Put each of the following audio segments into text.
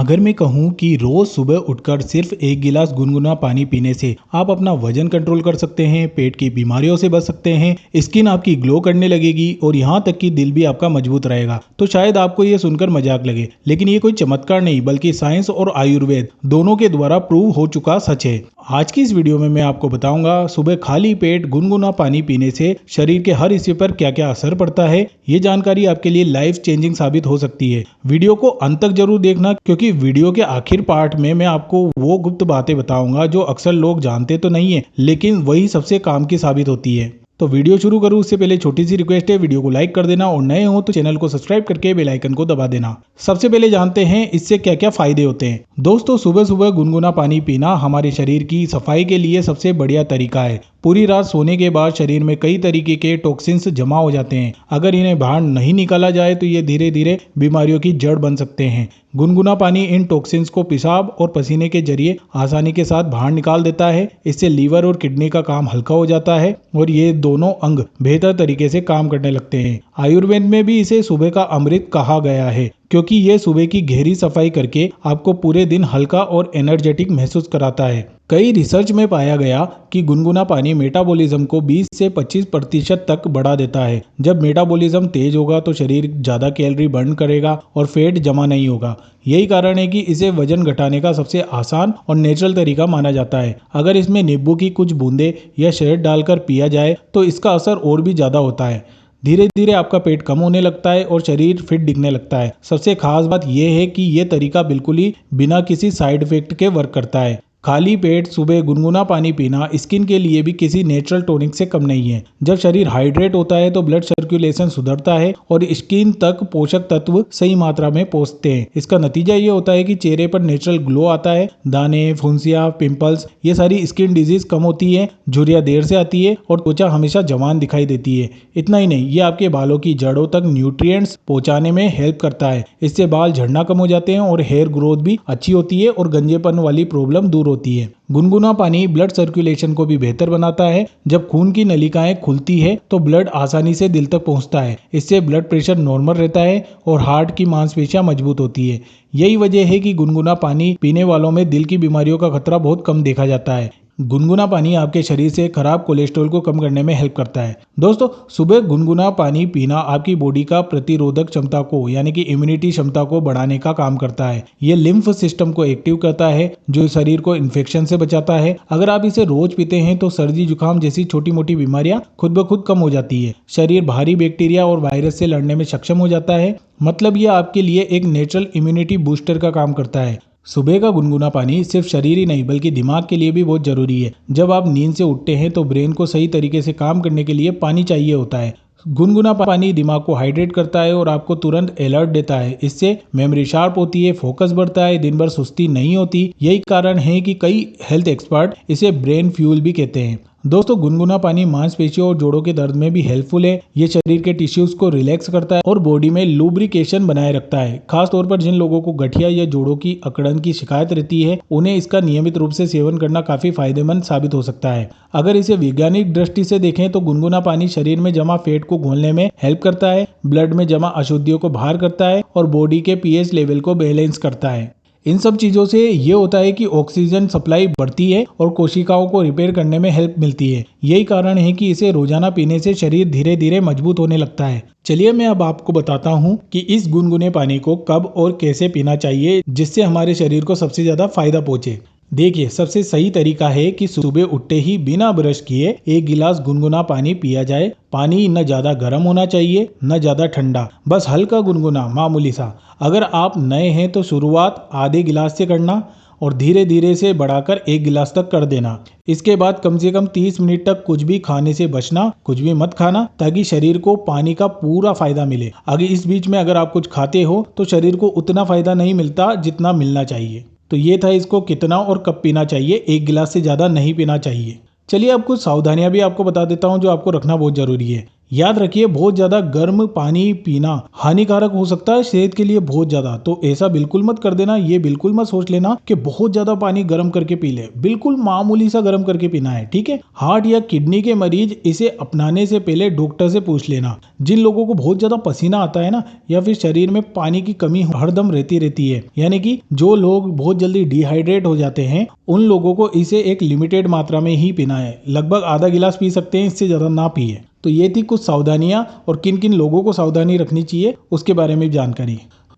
अगर मैं कहूँ कि रोज सुबह उठकर सिर्फ एक गिलास गुनगुना पानी पीने से आप अपना वजन कंट्रोल कर सकते हैं, पेट की बीमारियों से बच सकते हैं, स्किन आपकी ग्लो करने लगेगी और यहाँ तक कि दिल भी आपका मजबूत रहेगा, तो शायद आपको ये सुनकर मजाक लगे। लेकिन ये कोई चमत्कार नहीं बल्कि साइंस और आयुर्वेद दोनों के द्वारा प्रूव हो चुका सच है। आज की इस वीडियो में मैं आपको बताऊंगा सुबह खाली पेट गुनगुना पानी पीने से शरीर के हर हिस्से पर क्या क्या असर पड़ता है। ये जानकारी आपके लिए लाइफ चेंजिंग साबित हो सकती है। वीडियो को अंत तक जरूर देखना, क्योंकि वीडियो के आखिर पार्ट में मैं आपको वो गुप्त बातें बताऊंगा जो अक्सर लोग जानते तो नहीं है, लेकिन वही सबसे काम की साबित होती है। तो वीडियो शुरू करूं उससे पहले छोटी सी रिक्वेस्ट है, वीडियो को लाइक कर देना और नए हो तो चैनल को सब्सक्राइब करके बेल आइकन को दबा देना। सबसे पहले जानते हैं इससे क्या क्या फायदे होते हैं। दोस्तों, सुबह सुबह गुनगुना पानी पीना हमारे शरीर की सफाई के लिए सबसे बढ़िया तरीका है। पूरी रात सोने के बाद शरीर में कई तरीके के टॉक्सिन्स जमा हो जाते हैं। अगर इन्हें बाहर नहीं निकाला जाए तो ये धीरे धीरे बीमारियों की जड़ बन सकते हैं। गुनगुना पानी इन टॉक्सिन्स को पेशाब और पसीने के जरिए आसानी के साथ बाहर निकाल देता है। इससे लीवर और किडनी का काम हल्का हो जाता है और ये दोनों अंग बेहतर तरीके से काम करने लगते हैं। आयुर्वेद में भी इसे सुबह का अमृत कहा गया है, क्योंकि ये सुबह की गहरी सफाई करके आपको पूरे दिन हल्का और एनर्जेटिक महसूस कराता है। कई रिसर्च में पाया गया कि गुनगुना पानी मेटाबॉलिज्म को 20 से 25% तक बढ़ा देता है। जब मेटाबॉलिज्म तेज होगा तो शरीर ज्यादा कैलोरी बर्न करेगा और फैट जमा नहीं होगा। यही कारण है कि इसे वजन घटाने का सबसे आसान और नेचुरल तरीका माना जाता है। अगर इसमें नींबू की कुछ बूंदे या शहद डालकर पिया जाए तो इसका असर और भी ज्यादा होता है। धीरे धीरे आपका पेट कम होने लगता है और शरीर फिट दिखने लगता है। सबसे खास बात यह है कि यह तरीका बिल्कुल ही बिना किसी साइड इफेक्ट के वर्क करता है। खाली पेट सुबह गुनगुना पानी पीना स्किन के लिए भी किसी नेचुरल टॉनिक से कम नहीं है। जब शरीर हाइड्रेट होता है तो ब्लड सर्कुलेशन सुधरता है और स्किन तक पोषक तत्व सही मात्रा में पहुंचते हैं। इसका नतीजा ये होता है कि चेहरे पर नेचुरल ग्लो आता है। दाने, फुंसियां, पिंपल्स, ये सारी स्किन डिजीज कम होती है। झुर्रियां देर से आती है और त्वचा हमेशा जवान दिखाई देती है। इतना ही नहीं, ये आपके बालों की जड़ों तक न्यूट्रिएंट्स पहुंचाने में हेल्प करता है। इससे बाल झड़ना कम हो जाते हैं और हेयर ग्रोथ भी अच्छी होती है और गंजेपन वाली प्रॉब्लम दूर होती है। गुनगुना पानी ब्लड सर्कुलेशन को भी बेहतर बनाता है। जब खून की नलिकाएं खुलती है तो ब्लड आसानी से दिल तक पहुंचता है। इससे ब्लड प्रेशर नॉर्मल रहता है और हार्ट की मांसपेशियां मजबूत होती है। यही वजह है कि गुनगुना पानी पीने वालों में दिल की बीमारियों का खतरा बहुत कम देखा जाता है। गुनगुना पानी आपके शरीर से खराब कोलेस्ट्रॉल को कम करने में हेल्प करता है। दोस्तों, सुबह गुनगुना पानी पीना आपकी बॉडी का प्रतिरोधक क्षमता को यानी कि इम्यूनिटी क्षमता को बढ़ाने का काम करता है। ये लिम्फ सिस्टम को एक्टिव करता है जो शरीर को इन्फेक्शन से बचाता है। अगर आप इसे रोज पीते हैं तो सर्दी जुकाम जैसी छोटी मोटी बीमारियां खुद ब खुद कम हो जाती है। शरीर भारी बैक्टीरिया और वायरस से लड़ने में सक्षम हो जाता है। मतलब यह आपके लिए एक नेचुरल इम्यूनिटी बूस्टर का काम करता है। सुबह का गुनगुना पानी सिर्फ शरीर ही नहीं बल्कि दिमाग के लिए भी बहुत जरूरी है। जब आप नींद से उठते हैं तो ब्रेन को सही तरीके से काम करने के लिए पानी चाहिए होता है। गुनगुना पानी दिमाग को हाइड्रेट करता है और आपको तुरंत अलर्ट देता है। इससे मेमोरी शार्प होती है, फोकस बढ़ता है, दिन भर सुस्ती नहीं होती। यही कारण है कि कई हेल्थ एक्सपर्ट इसे ब्रेन फ्यूल भी कहते हैं। दोस्तों, गुनगुना पानी मांसपेशियों और जोड़ों के दर्द में भी हेल्पफुल है। ये शरीर के टिश्यूज को रिलैक्स करता है और बॉडी में लुब्रिकेशन बनाए रखता है। खास तौर पर जिन लोगों को गठिया या जोड़ों की अकड़न की शिकायत रहती है, उन्हें इसका नियमित रूप से सेवन करना काफी फायदेमंद साबित हो सकता है। अगर इसे वैज्ञानिक दृष्टि से देखें तो गुनगुना पानी शरीर में जमा फैट को घोलने में हेल्प करता है, ब्लड में जमा अशुद्धियों को बाहर करता है और बॉडी के पीएच लेवल को बैलेंस करता है। इन सब चीजों से ये होता है कि ऑक्सीजन सप्लाई बढ़ती है और कोशिकाओं को रिपेयर करने में हेल्प मिलती है। यही कारण है कि इसे रोजाना पीने से शरीर धीरे धीरे मजबूत होने लगता है। चलिए मैं अब आपको बताता हूँ कि इस गुनगुने पानी को कब और कैसे पीना चाहिए जिससे हमारे शरीर को सबसे ज्यादा फायदा पहुंचे। देखिए, सबसे सही तरीका है कि सुबह उठते ही बिना ब्रश किए एक गिलास गुनगुना पानी पिया जाए। पानी न ज्यादा गर्म होना चाहिए न ज्यादा ठंडा, बस हल्का गुनगुना, मामूली सा। अगर आप नए हैं तो शुरुआत आधे गिलास से करना और धीरे धीरे से बढ़ाकर 1 गिलास तक कर देना। इसके बाद कम से कम 30 मिनट तक कुछ भी खाने से बचना, कुछ भी मत खाना, ताकि शरीर को पानी का पूरा फायदा मिले। अगर इस बीच में अगर आप कुछ खाते हो तो शरीर को उतना फायदा नहीं मिलता जितना मिलना चाहिए। तो ये था इसको कितना और कब पीना चाहिए। 1 गिलास से ज्यादा नहीं पीना चाहिए। चलिए अब कुछ सावधानियां भी आपको बता देता हूं जो आपको रखना बहुत जरूरी है। याद रखिए बहुत ज्यादा गर्म पानी पीना हानिकारक हो सकता है सेहत के लिए बहुत ज्यादा। तो ऐसा बिल्कुल मत कर देना, ये बिल्कुल मत सोच लेना कि बहुत ज्यादा पानी गर्म करके पी ले। बिल्कुल मामूली सा गर्म करके पीना है, ठीक है। हार्ट या किडनी के मरीज इसे अपनाने से पहले डॉक्टर से पूछ लेना। जिन लोगों को बहुत ज्यादा पसीना आता है ना, या फिर शरीर में पानी की कमी हरदम रहती है, यानी कि जो लोग बहुत जल्दी डिहाइड्रेट हो जाते हैं, उन लोगों को इसे एक लिमिटेड मात्रा में ही पीना है। लगभग आधा गिलास पी सकते हैं, इससे ज्यादा ना पिए। तो ये थी कुछ सावधानियां और किन किन लोगों को सावधानी रखनी चाहिए उसके बारे में जानकारी।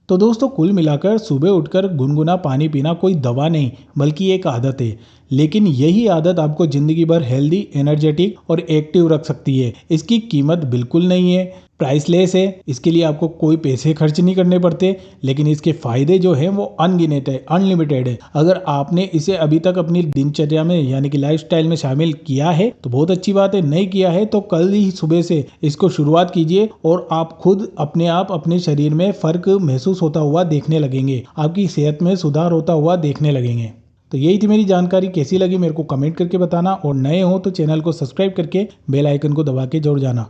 तो दोस्तों कुल मिलाकर सुबह उठकर गुनगुना पानी पीना कोई दवा नहीं बल्कि एक आदत है। लेकिन यही आदत आपको जिंदगी भर हेल्दी, एनर्जेटिक और एक्टिव रख सकती है। इसकी कीमत बिल्कुल नहीं है, प्राइसलेस है, इसके लिए आपको कोई पैसे खर्च नहीं करने पड़ते। लेकिन इसके फायदे जो हैं वो अनगिनत है, अनलिमिटेड है। अगर आपने इसे अभी तक अपनी दिनचर्या में यानी कि लाइफस्टाइल में शामिल किया है तो बहुत अच्छी बात है, नहीं किया है तो कल ही सुबह से इसको शुरुआत कीजिए और आप खुद अपने आप अपने शरीर में फर्क महसूस होता हुआ देखने लगेंगे, आपकी सेहत में सुधार होता हुआ देखने लगेंगे। तो यही थी मेरी जानकारी, कैसी लगी मेरे को कमेंट करके बताना और नए हो तो चैनल को सब्सक्राइब करके बेल आइकन को दबा के जरूर जाना।